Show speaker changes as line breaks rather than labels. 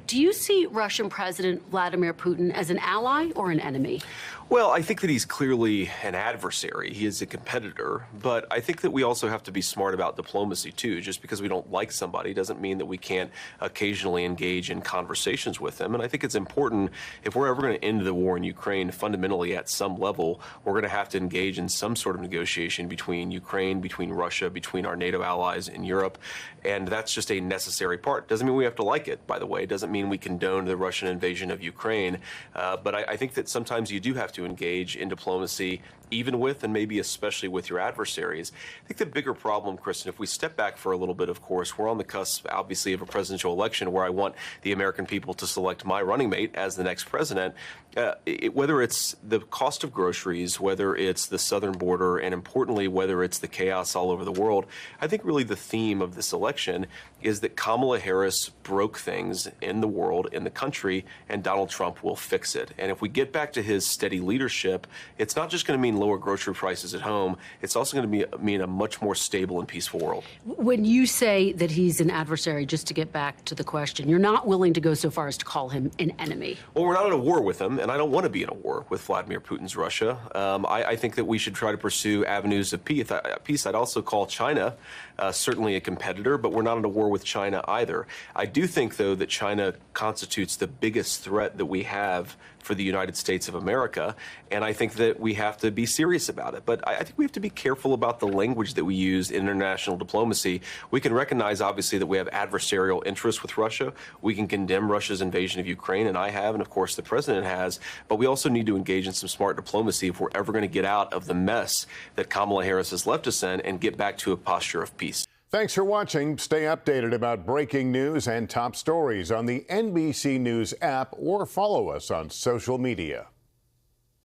Do you see Russian President Vladimir Putin as an ally or an enemy?
Well, I think that he's clearly an adversary. He is a competitor, but I think that we also have to be smart about diplomacy too. Just because we don't like somebody doesn't mean that we can't occasionally engage in conversations with them. And I think it's important, if we're ever going to end the war in Ukraine, fundamentally at some level, we're going to have to engage in some sort of negotiation between Ukraine, between Russia, between our NATO allies in Europe. And that's just a necessary part. Doesn't mean we have to like it, by the way. It doesn't mean we condone the Russian invasion of Ukraine. But I think that sometimes you do have to engage in diplomacy, even with and maybe especially with your adversaries. I think the bigger problem, Kristen, if we step back for a little bit, of course, we're on the cusp, obviously, of a presidential election where I want the American people to select my running mate as the next president. Whether it's the cost of groceries, whether it's the southern border, and importantly, whether it's the chaos all over the world, I think really the theme of this election is that Kamala Harris broke things in the world, in the country, and Donald Trump will fix it. And if we get back to his steady leadership, it's not just going to mean lower grocery prices at home. It's also going to mean a much more stable and peaceful world.
When you say that he's an adversary, just to get back to the question, you're not willing to go so far as to call him an enemy.
Well, we're not at a war with him, and I don't want to be in a war with Vladimir Putin's Russia. I think that we should try to pursue avenues of peace. I'd also call China certainly a competitor, but we're not in a war with China either. I do think, though, that China constitutes the biggest threat that we have for the United States of America, and I think that we have to be serious about it. But I think we have to be careful about the language that we use in international diplomacy. We can recognize, obviously, that we have adversarial interests with Russia. We can condemn Russia's invasion of Ukraine, and I have, and of course the president has, but we also need to engage in some smart diplomacy if we're ever going to get out of the mess that Kamala Harris has left us in and get back to a posture of peace.
Thanks for watching. Stay updated about breaking news and top stories on the NBC News app or follow us on social media.